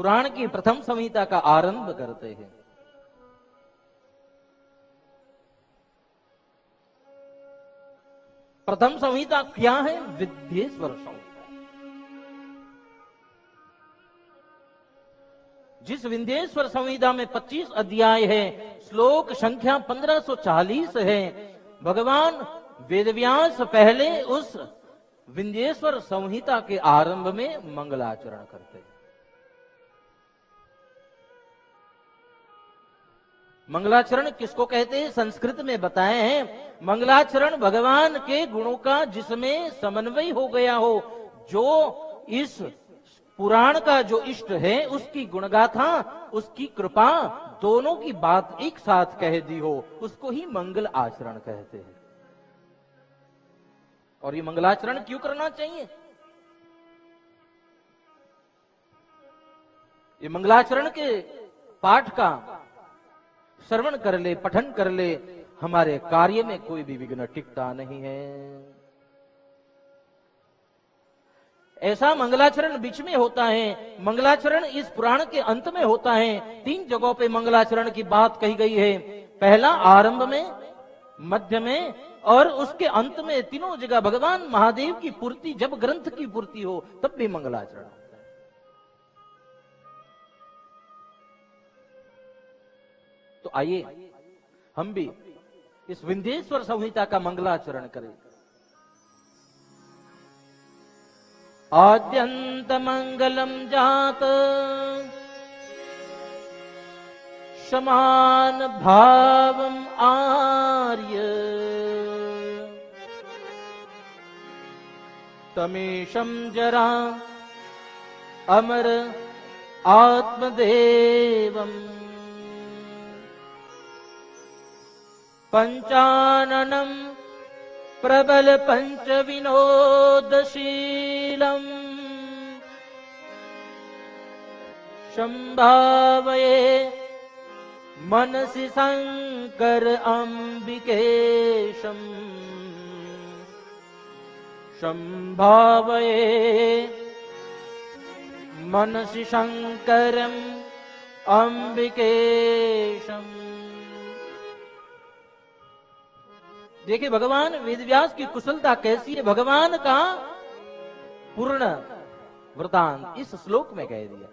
पुराण की प्रथम संहिता का आरंभ करते हैं। प्रथम संहिता क्या है? विद्येश्वर संहिता। जिस विंध्येश्वर संहिता में 25 अध्याय है, श्लोक संख्या 1540 है, भगवान वेदव्यास पहले उस विंध्येश्वर संहिता के आरंभ में मंगलाचरण करते हैं। मंगलाचरण किसको कहते हैं? संस्कृत में बताए हैं, मंगलाचरण भगवान के गुणों का जिसमें समन्वय हो गया हो, जो इस पुराण का जो इष्ट है उसकी गुणगाथा, उसकी कृपा, दोनों की बात एक साथ कह दी हो, उसको ही मंगल आचरण कहते हैं। और ये मंगलाचरण क्यों करना चाहिए? ये मंगलाचरण के पाठ का श्रवण कर ले, पठन कर ले, हमारे कार्य में कोई भी विघ्न टिकता नहीं है। ऐसा मंगलाचरण बीच में होता है, मंगलाचरण इस पुराण के अंत में होता है। 3 जगहों पे मंगलाचरण की बात कही गई है। पहला आरंभ में, मध्य में और उसके अंत में। तीनों जगह भगवान महादेव की पूर्ति, जब ग्रंथ की पूर्ति हो तब भी मंगलाचरण होता है। तो आइए हम भी इस विंध्येश्वर संहिता का मंगलाचरण करें। आद्यंत मंगलम जात समान भावम आर्य, तमेशम जरा अमर आत्मदेवम, पंचाननम प्रबल पंच विनोदशीलम, संभावये मनसि शंकर अंबिकेशम, संभावये मनसि शंकरम अंबिकेशम। देखिए भगवान वेदव्यास की कुशलता कैसी है। भगवान का पूर्ण वृतांत इस श्लोक में कह दिया।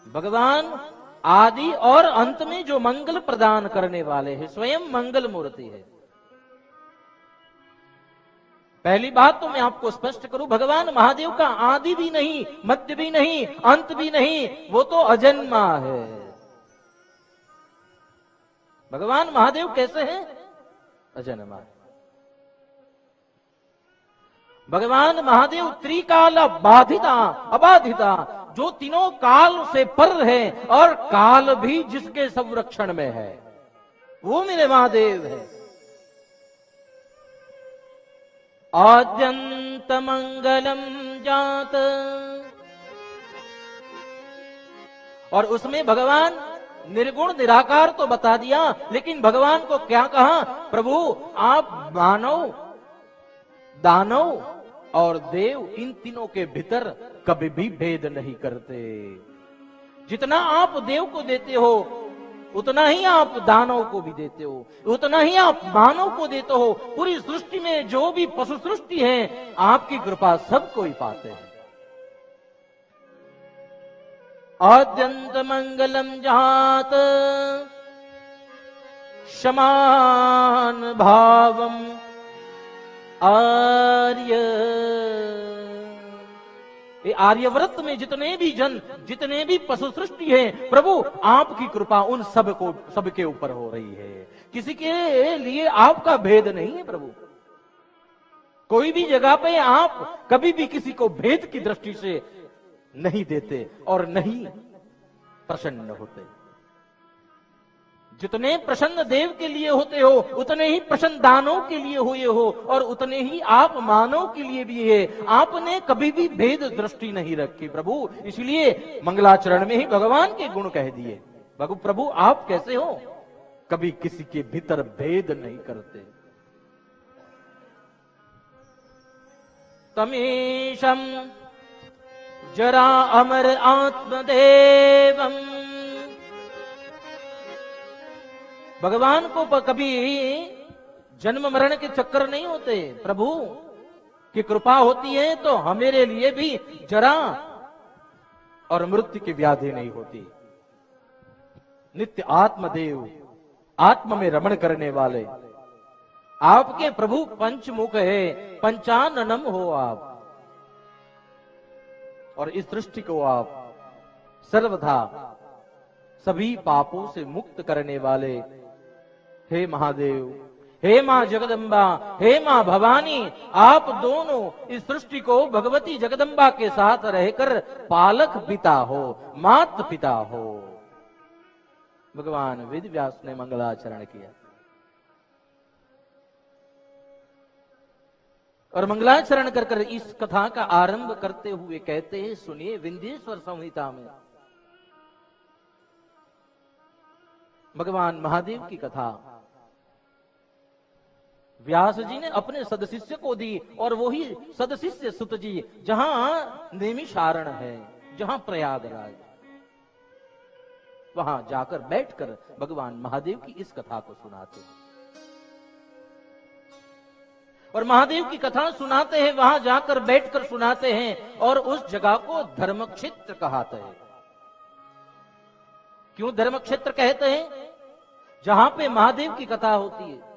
भगवान आदि और अंत में जो मंगल प्रदान करने वाले हैं, स्वयं मंगल मूर्ति है। पहली बात तो मैं आपको स्पष्ट करूं, भगवान महादेव का आदि भी नहीं, मध्य भी नहीं, अंत भी नहीं, वो तो अजन्मा है। भगवान महादेव कैसे हैं? अजन्मा। भगवान महादेव त्रिकाल बाधिता अबाधिता, जो तीनों काल से पर है और काल भी जिसके संरक्षण में है, वो मेरे महादेव है। आद्यंत मंगलम जात, और उसमें भगवान निर्गुण निराकार तो बता दिया, लेकिन भगवान को क्या कहा? प्रभु आप मानव, दानव और देव, इन तीनों के भीतर कभी भी भेद नहीं करते। जितना आप देव को देते हो उतना ही आप दानव को भी देते हो, उतना ही आप मानव को देते हो। पूरी सृष्टि में जो भी पशु सृष्टि है, आपकी कृपा सब कोई पाते हैं। आद्यंत मंगलम जात समान भावम आर्य, ये आर्यव्रत में जितने भी जन, जितने भी पशु सृष्टि है, प्रभु आपकी कृपा उन सबके ऊपर हो रही है। किसी के लिए आपका भेद नहीं है प्रभु। कोई भी जगह पे आप कभी भी किसी को भेद की दृष्टि से नहीं देते और नहीं प्रसन्न होते। जितने प्रसन्न देव के लिए होते हो, उतने ही प्रसन्न दानों के लिए हुए हो, और उतने ही आप मानव के लिए भी है। आपने कभी भी भेद दृष्टि नहीं रखी प्रभु, इसलिए मंगलाचरण में ही भगवान के गुण कह दिए। प्रभु आप कैसे हो? कभी किसी के भीतर भेद नहीं करते। तमेशम जरा अमर आत्मदेवम। भगवान को कभी जन्म मरण के चक्कर नहीं होते। प्रभु की कृपा होती है तो हमारे लिए भी जरा और मृत्यु की व्याधि नहीं होती। नित्य आत्मदेव, आत्मा में रमण करने वाले आपके प्रभु पंचमुख है, पंचाननम हो आप, और इस सृष्टि को आप सर्वथा सभी पापों से मुक्त करने वाले हे महादेव, हे मां जगदम्बा, हे मां भवानी, आप दोनों इस सृष्टि को भगवती जगदम्बा के साथ रहकर पालक पिता हो, मात पिता हो। भगवान वेद व्यास ने मंगलाचरण किया और मंगलाचरण कर कर इस कथा का आरंभ करते हुए कहते हैं, सुनिए विंध्येश्वर संहिता में भगवान महादेव की कथा व्यास जी ने अपने सदशिष्य को दी, और वही सदशिष्य सुत जी जहां नैमिषारण है, जहां प्रयागराज, वहां जाकर बैठकर भगवान महादेव की इस कथा को सुनाते हैं। और महादेव की कथा सुनाते हैं, वहां जाकर बैठकर सुनाते हैं, और उस जगह को धर्म क्षेत्र कहते हैं। क्यों धर्म क्षेत्र कहते हैं? जहां पे महादेव की कथा होती है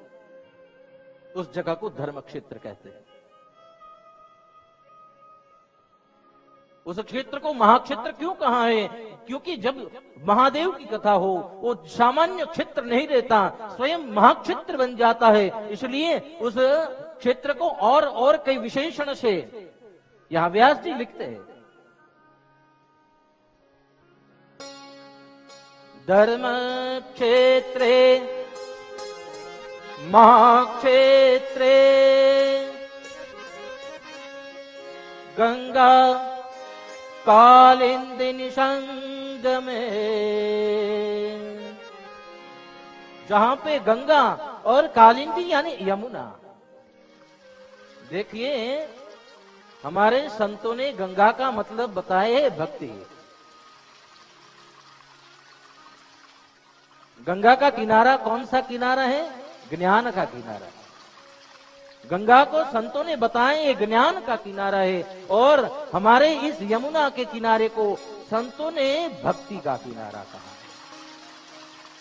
उस जगह को धर्म क्षेत्र कहते हैं। उस क्षेत्र को महाक्षेत्र क्यों कहा है? क्योंकि जब महादेव की कथा हो वो सामान्य क्षेत्र नहीं रहता, स्वयं महाक्षेत्र बन जाता है। इसलिए उस क्षेत्र को और कई विशेषण से यहां व्यास जी लिखते हैं। धर्म क्षेत्रे महाक्षेत्रे गंगा कालिंदी संगमे, जहां पे गंगा और कालिंदी यानी यमुना। देखिए हमारे संतों ने गंगा का मतलब बताया है भक्ति। गंगा का किनारा कौन सा किनारा है? ज्ञान का किनारा। गंगा को संतों ने बताया ये ज्ञान का किनारा है, और हमारे इस यमुना के किनारे को संतों ने भक्ति का किनारा कहा।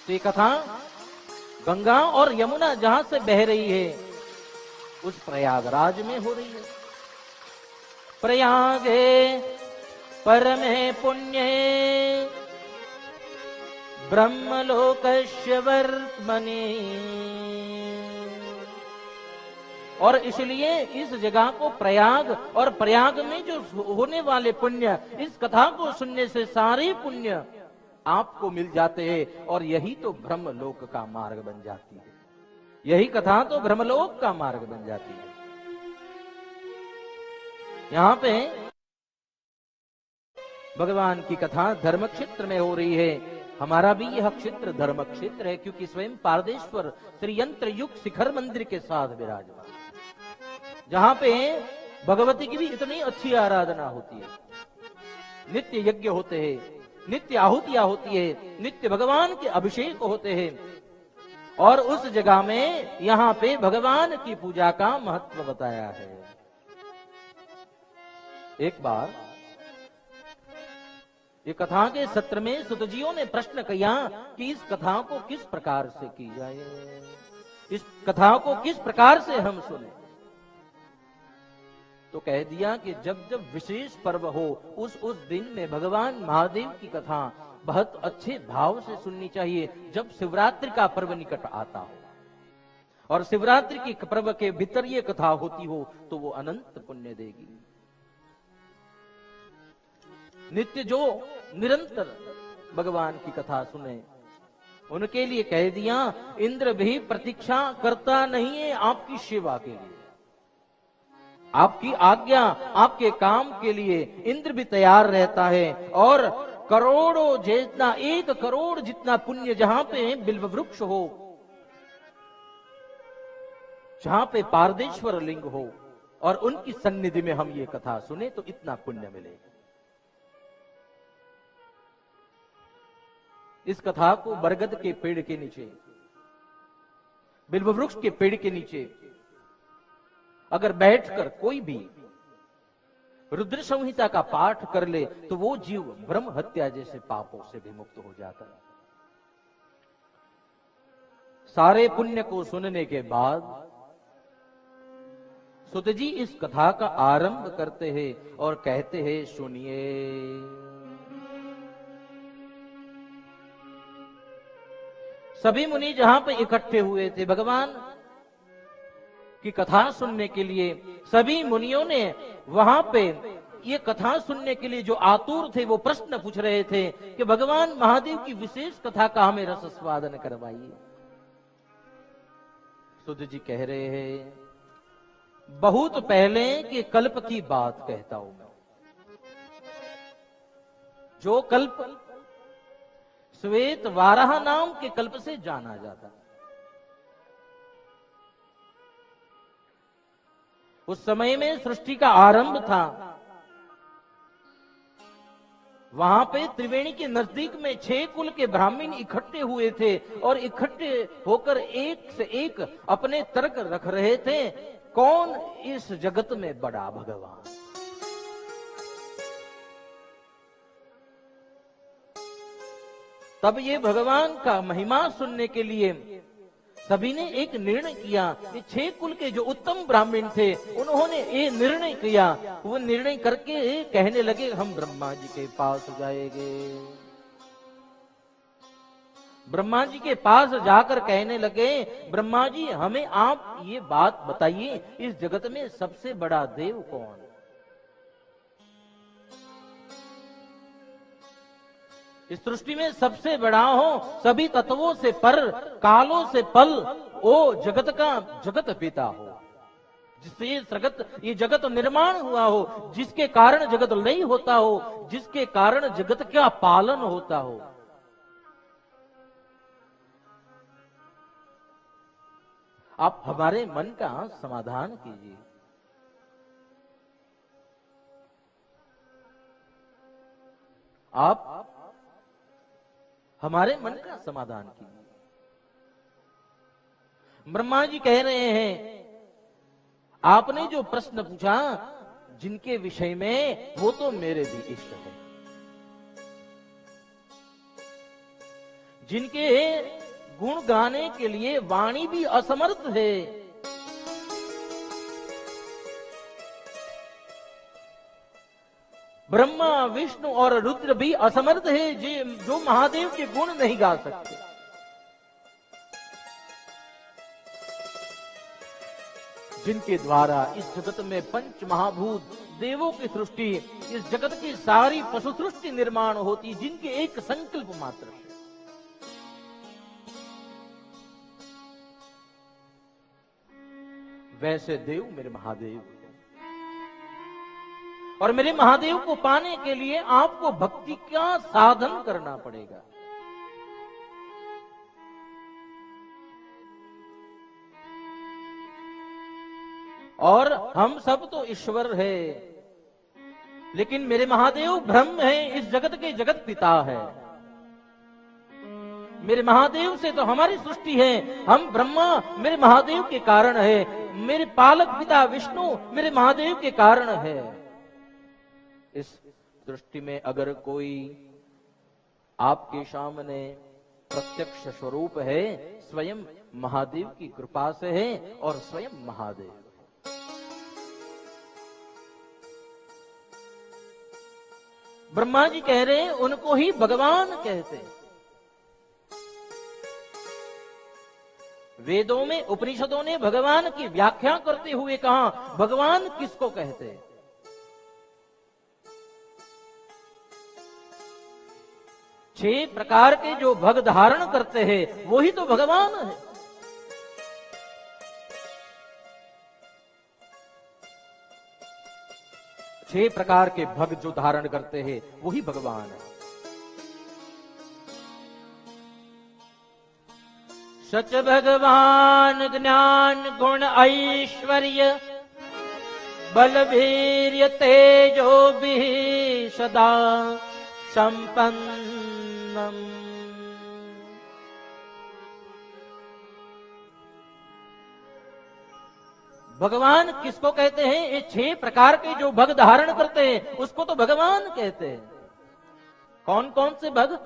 तो ये कथा गंगा और यमुना जहां से बह रही है उस प्रयागराज में हो रही है। प्रयागे परमे पुण्ये ब्रह्मलोकस्य वर्त्मनि। और इसलिए इस जगह को प्रयाग, और प्रयाग में जो होने वाले पुण्य, इस कथा को सुनने से सारे पुण्य आपको मिल जाते हैं, और यही तो ब्रह्मलोक का मार्ग बन जाती है। यही कथा तो ब्रह्मलोक का मार्ग बन जाती है। यहां पे भगवान की कथा धर्म क्षेत्र में हो रही है। हमारा भी यह क्षेत्र धर्म क्षेत्र है, क्योंकि स्वयं पारदेश्वर श्री यंत्र युग शिखर मंदिर के साथ विराजमान, जहां पे भगवती की भी इतनी अच्छी आराधना होती है, नित्य यज्ञ होते हैं, नित्य आहुतियां होती है, नित्य भगवान के अभिषेक होते हैं। और उस जगह में यहां पे भगवान की पूजा का महत्व बताया है। एक बार ये कथा के सत्र में सुतजियों ने प्रश्न किया कि इस कथा को किस प्रकार से की जाए, इस कथा को किस प्रकार से हम सुने। तो कह दिया कि जब जब विशेष पर्व हो उस दिन में भगवान महादेव की कथा बहुत अच्छे भाव से सुननी चाहिए। जब शिवरात्रि का पर्व निकट आता हो और शिवरात्रि की पर्व के भीतर ये कथा होती हो तो वो अनंत पुण्य देगी। नित्य जो निरंतर भगवान की कथा सुने उनके लिए कह दिया, इंद्र भी प्रतीक्षा करता नहीं है आपकी सेवा के लिए, आपकी आज्ञा, आपके काम के लिए इंद्र भी तैयार रहता है। और करोड़ों जितना, 1 करोड़ जितना पुण्य जहां पे बिल्व वृक्ष हो, जहां पे पारदेश्वर लिंग हो और उनकी सन्निधि में हम ये कथा सुने तो इतना पुण्य मिलेगा। इस कथा को बरगद के पेड़ के नीचे, बिल्व वृक्ष के पेड़ के नीचे अगर बैठकर कोई भी रुद्र संहिता का पाठ कर ले तो वो जीव ब्रह्म हत्या जैसे पापों से भी मुक्त हो जाता है। सारे पुण्य को सुनने के बाद सुत जी इस कथा का आरंभ करते हैं और कहते हैं, सुनिए। सभी मुनि जहां पे इकट्ठे हुए थे भगवान की कथा सुनने के लिए, सभी मुनियों ने वहां पे ये कथा सुनने के लिए जो आतुर थे वो प्रश्न पूछ रहे थे कि भगवान महादेव की विशेष कथा का हमें रसस्वादन करवाइए। सुत जी कह रहे हैं, बहुत पहले के कल्प की बात कहता हूं मैं। जो कल्प श्वेत वाराह नाम के कल्प से जाना जाता, उस समय में सृष्टि का आरंभ था। वहां पे त्रिवेणी के नजदीक में 6 कुल के ब्राह्मण इकट्ठे हुए थे और इकट्ठे होकर एक से एक अपने तर्क रख रहे थे, कौन इस जगत में बड़ा भगवान। तब ये भगवान का महिमा सुनने के लिए सभी ने एक निर्णय किया। ये 6 कुल के जो उत्तम ब्राह्मण थे उन्होंने ये निर्णय किया। वो निर्णय करके कहने लगे, हम ब्रह्मा जी के पास जाएंगे। ब्रह्मा जी के पास जाकर कहने लगे, ब्रह्मा जी हमें आप ये बात बताइए, इस जगत में सबसे बड़ा देव कौन? इस सृष्टि में सबसे बड़ा हो, सभी तत्वों से पर, कालों से पल, ओ जगत का जगत पिता हो, जिससे ये जगत निर्माण हुआ हो, जिसके कारण जगत लय होता हो, जिसके कारण जगत का पालन होता हो। आप हमारे मन का समाधान कीजिए। आप हमारे मन का समाधान कीजिए। ब्रह्मा जी कह रहे हैं, आपने जो प्रश्न पूछा जिनके विषय में, वो तो मेरे भी इष्ट है, जिनके गुण गाने के लिए वाणी भी असमर्थ है। ब्रह्मा, विष्णु और रुद्र भी असमर्थ है, जो महादेव के गुण नहीं गा सकते। जिनके द्वारा इस जगत में पंच महाभूत, देवों की सृष्टि, इस जगत की सारी पशु सृष्टि निर्माण होती, जिनके एक संकल्प मात्र से। वैसे देव मेरे महादेव, और मेरे महादेव को पाने के लिए आपको भक्ति का साधन करना पड़ेगा। और हम सब तो ईश्वर है, लेकिन मेरे महादेव ब्रह्म है, इस जगत के जगत पिता है। मेरे महादेव से तो हमारी सृष्टि है, हम ब्रह्मा मेरे महादेव के कारण है, मेरे पालक पिता विष्णु मेरे महादेव के कारण है। इस दृष्टि में अगर कोई आपके सामने प्रत्यक्ष स्वरूप है, स्वयं महादेव की कृपा से है और स्वयं महादेव। ब्रह्मा जी कह रहे हैं, उनको ही भगवान कहते हैं। वेदों में, उपनिषदों ने भगवान की व्याख्या करते हुए कहा, भगवान किसको कहते हैं? 6 प्रकार के जो भग धारण करते हैं वही तो भगवान है। छह प्रकार के भग जो धारण करते हैं वही भगवान है। सच भगवान ज्ञान गुण ऐश्वर्य बल वीर्य तेजो भी सदा संपन्नम। भगवान किसको कहते हैं? ये 6 प्रकार के जो भग धारण करते हैं उसको तो भगवान कहते हैं। कौन कौन से भग?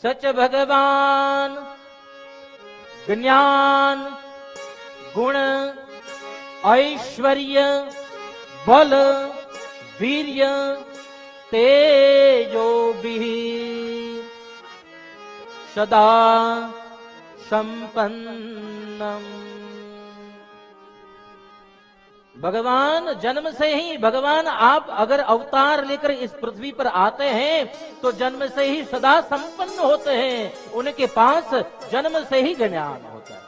सच भगवान ज्ञान गुण ऐश्वर्य बल वीर्य तेजो सदा संपन्नम। भगवान जन्म से ही, भगवान आप अगर अवतार लेकर इस पृथ्वी पर आते हैं तो जन्म से ही सदा संपन्न होते हैं। उनके पास जन्म से ही ज्ञान होता है।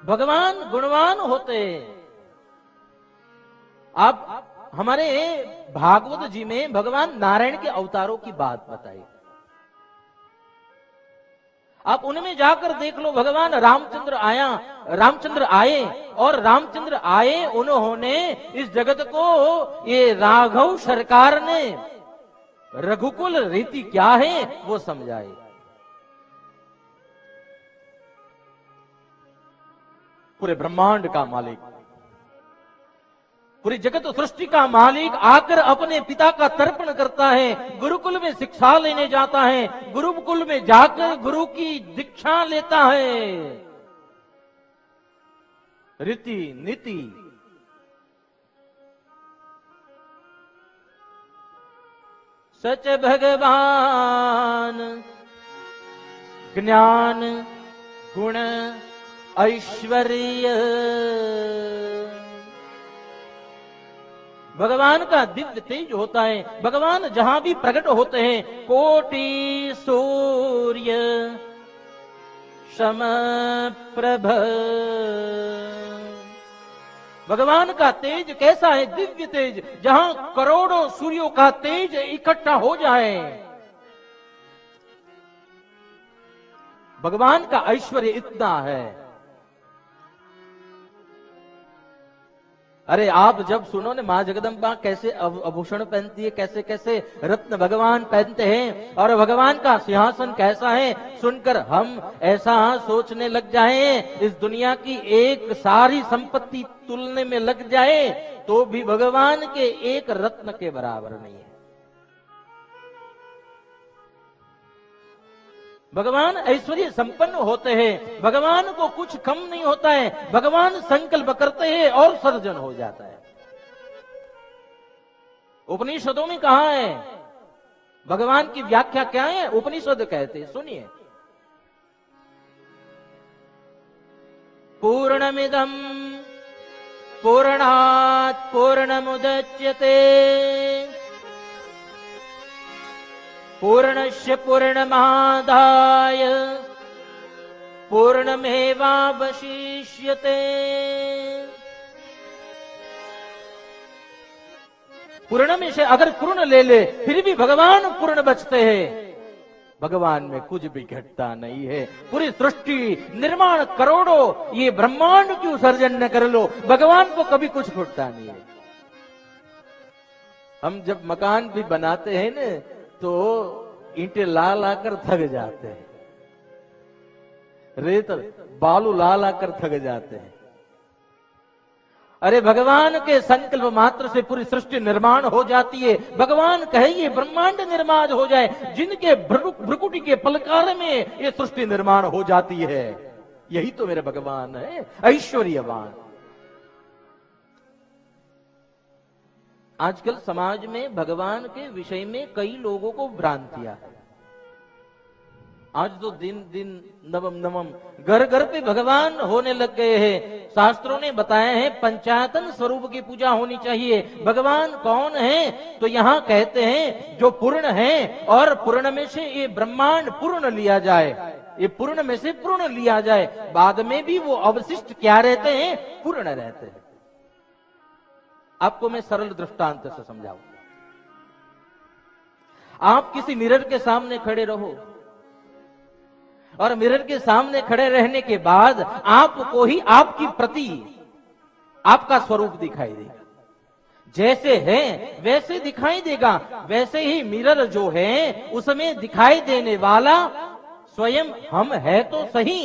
भगवान गुणवान होते हैं। आप हमारे भागवत जी में भगवान नारायण के अवतारों की बात बताई, आप उनमें जाकर देख लो। भगवान रामचंद्र आए और रामचंद्र आए, उन्होंने इस जगत को, ये राघव सरकार ने रघुकुल रीति क्या है वो समझाए। पूरे ब्रह्मांड का मालिक, पूरी जगत सृष्टि का मालिक आकर अपने पिता का तर्पण करता है, गुरुकुल में शिक्षा लेने जाता है, गुरुकुल में जाकर गुरु की दीक्षा लेता है। रीति नीति सच भगवान ज्ञान गुण ऐश्वर्य। भगवान का दिव्य तेज होता है। भगवान जहां भी प्रकट होते हैं, कोटि सूर्य समप्रभ। भगवान का तेज कैसा है? दिव्य तेज, जहां करोड़ों सूर्यों का तेज इकट्ठा हो जाए। भगवान का ऐश्वर्य इतना है। अरे आप जब सुनो ने मां जगदम्बा कैसे आभूषण पहनती है, कैसे कैसे रत्न भगवान पहनते हैं, और भगवान का सिंहासन कैसा है, सुनकर हम ऐसा सोचने लग जाए, इस दुनिया की एक सारी संपत्ति तुलने में लग जाए तो भी भगवान के एक रत्न के बराबर नहीं है। भगवान ऐश्वर्य संपन्न होते हैं, भगवान को कुछ कम नहीं होता है। भगवान संकल्प करते हैं और सर्जन हो जाता है। उपनिषदों में कहा है, भगवान की व्याख्या क्या है? उपनिषद कहते हैं, सुनिए। पूर्णमिदं पूर्णात् पूर्णमुदच्यते पूर्णस्य पूर्णमादाय पूर्णमेवावशिष्यते। पूर्ण में से अगर पूर्ण ले ले फिर भी भगवान पूर्ण बचते हैं। भगवान में कुछ भी घटता नहीं है। पूरी सृष्टि निर्माण करोड़ों ये ब्रह्मांड क्यों सर्जन न कर लो, भगवान को कभी कुछ घटता नहीं है। हम जब मकान भी बनाते हैं न तो ईंटें ला लाकर थक जाते हैं, रेत बालू ला लाकर थक जाते हैं। अरे भगवान के संकल्प मात्र से पूरी सृष्टि निर्माण हो जाती है। भगवान कहे ब्रह्मांड निर्माण हो जाए, जिनके भ्रुकुटी के पलकार में ये सृष्टि निर्माण हो जाती है। यही तो मेरे भगवान है, ऐश्वर्यवान। आजकल समाज में भगवान के विषय में कई लोगों को भ्रांतियां है। आज तो दिन दिन नवम नवम घर घर पे भगवान होने लग गए हैं। शास्त्रों ने बताया है पंचायतन स्वरूप की पूजा होनी चाहिए। भगवान कौन है? तो यहाँ कहते हैं जो पूर्ण है, और पूर्ण में से ये ब्रह्मांड पूर्ण लिया जाए, ये पूर्ण में से पूर्ण लिया जाए, बाद में भी वो अवशिष्ट क्या रहते हैं? पूर्ण रहते हैं। आपको मैं सरल दृष्टांत से समझाऊंगा। आप किसी मिरर के सामने खड़े रहो और मिरर के सामने खड़े रहने के बाद आपको ही आपकी प्रति आपका स्वरूप दिखाई देगा। जैसे है वैसे दिखाई देगा। वैसे ही मिरर जो है उसमें दिखाई देने वाला स्वयं हम है तो सही,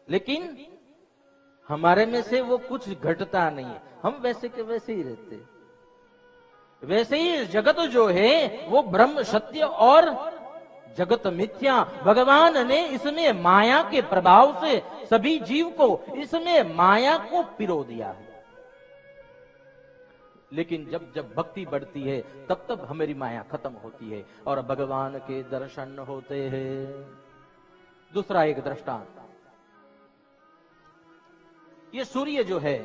लेकिन हमारे में से वो कुछ घटता नहीं है, हम वैसे के वैसे ही रहते। वैसे ही जगत जो है वो ब्रह्म सत्य और जगत मिथ्या। भगवान ने इसमें माया के प्रभाव से सभी जीव को इसमें माया को पिरो दिया है। लेकिन जब जब भक्ति बढ़ती है तब तब हमारी माया खत्म होती है और भगवान के दर्शन होते हैं। दूसरा एक दृष्टांत, ये सूर्य जो है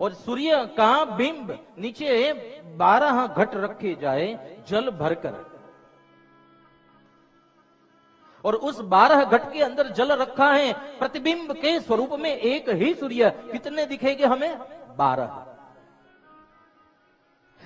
और सूर्य का बिंब नीचे 12 घट रखे जाए जल भरकर, और उस 12 घट के अंदर जल रखा है। प्रतिबिंब के स्वरूप में एक ही सूर्य, कितने दिखेंगे हमें? 12।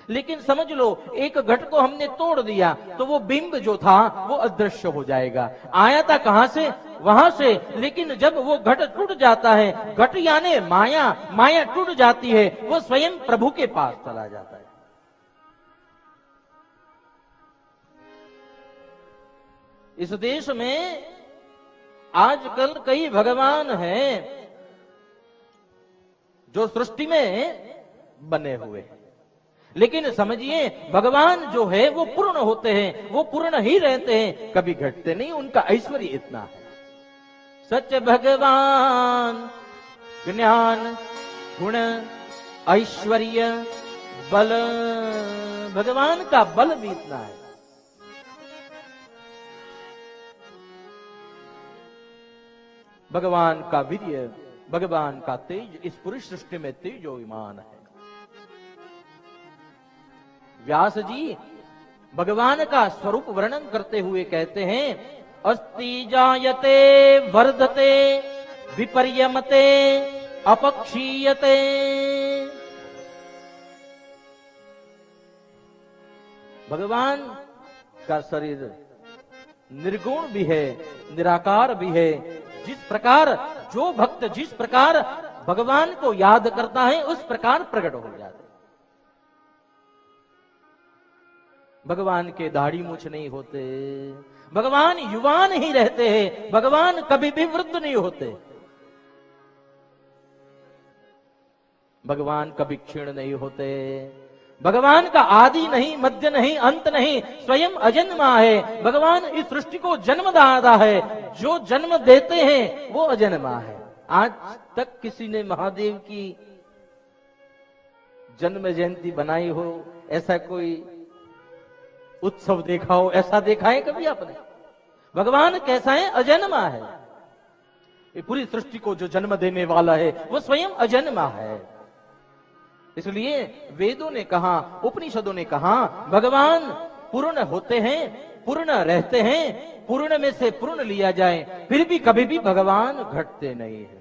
लेकिन समझ लो एक घट को हमने तोड़ दिया तो वो बिंब जो था वो अदृश्य हो जाएगा। आया था कहां से? वहां से। लेकिन जब वो घट टूट जाता है, घट यानी माया, माया टूट जाती है, वो स्वयं प्रभु के पास चला जाता है। इस देश में आजकल कई भगवान हैं जो सृष्टि में बने हुए हैं, लेकिन समझिए भगवान जो है वो पूर्ण होते हैं, वो पूर्ण ही रहते हैं, कभी घटते नहीं। उनका ऐश्वर्य इतना है। सच भगवान ज्ञान गुण ऐश्वर्य बल, भगवान का बल भी इतना है। भगवान का वीर्य, भगवान का तेज इस पूरी सृष्टि में तेजोविमान है। व्यास जी भगवान का स्वरूप वर्णन करते हुए कहते हैं, अस्ति जायते वर्धते विपर्यमते अपक्षीयते। भगवान का शरीर निर्गुण भी है, निराकार भी है। जिस प्रकार जो भक्त जिस प्रकार भगवान को याद करता है उस प्रकार प्रकट हो जाता है। भगवान के दाढ़ी मूछ नहीं होते, भगवान युवान ही रहते हैं, भगवान कभी भी वृद्ध नहीं होते, भगवान कभी क्षीण नहीं होते। भगवान का आदि नहीं, मध्य नहीं, अंत नहीं, स्वयं अजन्मा है। भगवान इस सृष्टि को जन्म दाता है, जो जन्म देते हैं वो अजन्मा है। आज तक किसी ने महादेव की जन्म जयंती बनाई हो, ऐसा कोई उत्सव देखा हो, ऐसा देखा है कभी आपने? भगवान कैसा है? अजन्मा है। ये पूरी सृष्टि को जो जन्म देने वाला है वो स्वयं अजन्मा है। इसलिए वेदों ने कहा, उपनिषदों ने कहा, भगवान पूर्ण होते हैं, पूर्ण रहते हैं, पूर्ण में से पूर्ण लिया जाए, फिर भी कभी भी भगवान घटते नहीं है।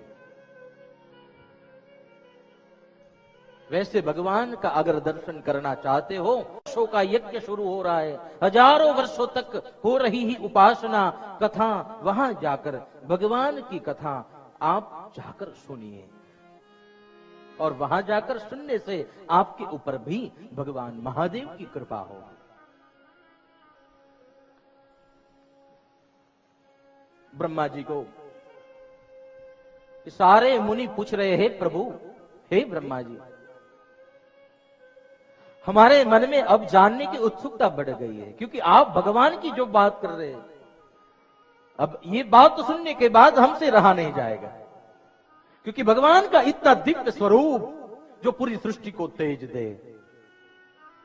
वैसे भगवान का अगर दर्शन करना चाहते हो, वर्षों का यज्ञ शुरू हो रहा है, हजारों वर्षों तक हो रही ही उपासना कथा, वहां जाकर भगवान की कथा आप जाकर सुनिए, और वहां जाकर सुनने से आपके ऊपर भी भगवान महादेव की कृपा हो। ब्रह्मा जी को सारे मुनि पूछ रहे हैं, प्रभु हे ब्रह्मा जी, हमारे मन में अब जानने की उत्सुकता बढ़ गई है, क्योंकि आप भगवान की जो बात कर रहे हैं, अब ये बात तो सुनने के बाद हमसे रहा नहीं जाएगा, क्योंकि भगवान का इतना दिव्य स्वरूप जो पूरी सृष्टि को तेज दे,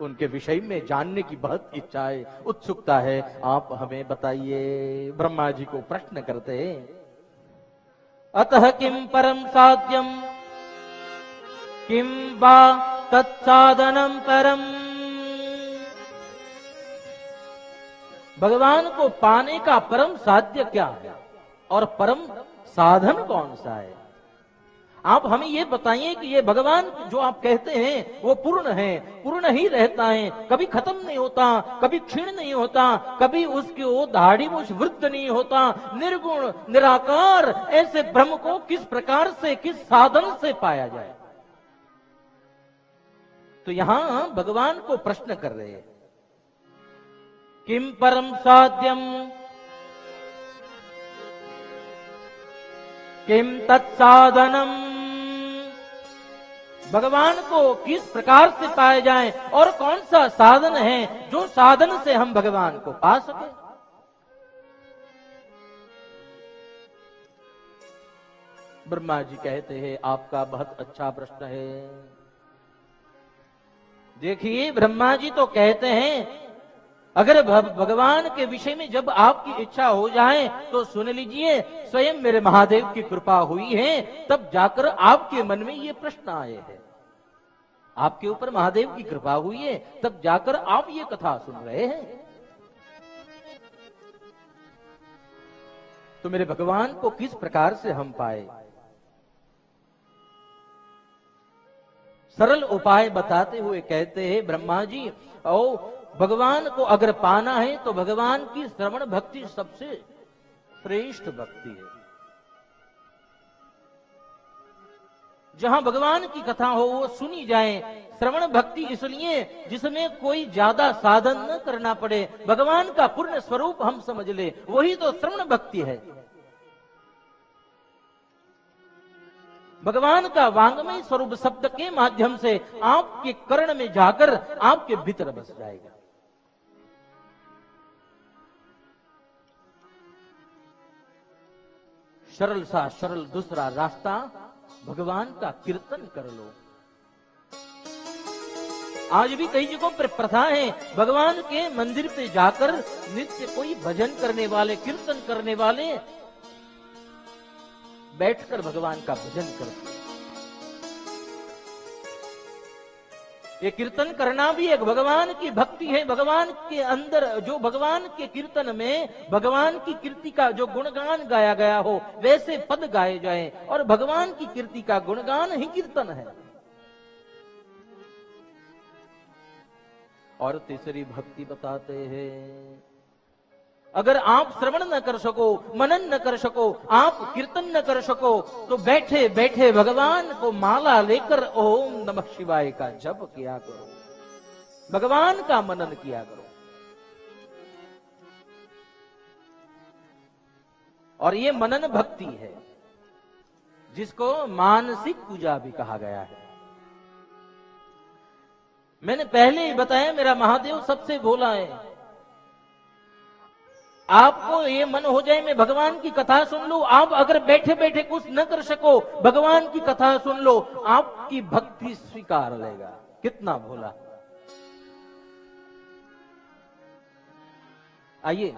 उनके विषय में जानने की बहुत इच्छा है, उत्सुकता है। आप हमें बताइए। ब्रह्मा जी को प्रश्न करते हैं, अतः किम परम साध्यम किम वा तत्साधनम परम। भगवान को पाने का परम साध्य क्या है और परम साधन कौन सा है? आप हमें ये बताइए कि ये भगवान जो आप कहते हैं वो पूर्ण है, पूर्ण ही रहता है, कभी खत्म नहीं होता, कभी क्षीण नहीं होता, कभी उसकी वो दाढ़ी मूछ वृद्ध नहीं होता, निर्गुण निराकार, ऐसे ब्रह्म को किस प्रकार से, किस साधन से पाया जाए? तो यहां भगवान को प्रश्न कर रहे हैं, किम परम साध्यम किम तत्साधनम। भगवान को किस प्रकार से पाए जाए और कौन सा साधन है जो साधन से हम भगवान को पा सके। ब्रह्मा जी कहते हैं आपका बहुत अच्छा प्रश्न है। देखिए ब्रह्मा जी तो कहते हैं अगर भगवान के विषय में जब आपकी इच्छा हो जाए तो सुन लीजिए, स्वयं मेरे महादेव की कृपा हुई है तब जाकर आपके मन में ये प्रश्न आए हैं। आपके ऊपर महादेव की कृपा हुई है तब जाकर आप ये कथा सुन रहे हैं। तो मेरे भगवान को किस प्रकार से हम पाए, सरल उपाय बताते हुए कहते हैं ब्रह्मा जी, ओ भगवान को अगर पाना है तो भगवान की श्रवण भक्ति सबसे श्रेष्ठ भक्ति है। जहां भगवान की कथा हो वो सुनी जाए। श्रवण भक्ति इसलिए जिसमें कोई ज्यादा साधन न करना पड़े, भगवान का पूर्ण स्वरूप हम समझ ले, वही तो श्रवण भक्ति है। भगवान का वांगमय स्वरूप शब्द के माध्यम से आपके कर्ण में जाकर आपके भीतर बस जाएगा। सरल सा सरल दूसरा रास्ता, भगवान का कीर्तन कर लो। आज भी कई जगहों पर प्रथा है, भगवान के मंदिर पे जाकर नित्य कोई भजन करने वाले, कीर्तन करने वाले बैठकर भगवान का भजन करते। ये कीर्तन करना भी एक भगवान की भक्ति है। भगवान के अंदर जो भगवान के कीर्तन में भगवान की कीर्ति का जो गुणगान गाया गया हो वैसे पद गाए जाएं, और भगवान की कीर्ति का गुणगान ही कीर्तन है। और तीसरी भक्ति बताते हैं, अगर आप श्रवण न कर सको, मनन न कर सको, आप कीर्तन न कर सको, तो बैठे बैठे भगवान को माला लेकर ओम नमः शिवाय का जप किया करो, भगवान का मनन किया करो। और ये मनन भक्ति है जिसको मानसिक पूजा भी कहा गया है। मैंने पहले ही बताया मेरा महादेव सबसे भोला है। आपको ये मन हो जाए मैं भगवान की कथा सुन लूं, आप अगर बैठे बैठे कुछ न कर सको, भगवान की कथा सुन लो, आपकी भक्ति स्वीकार लेगा। कितना भोला। आइए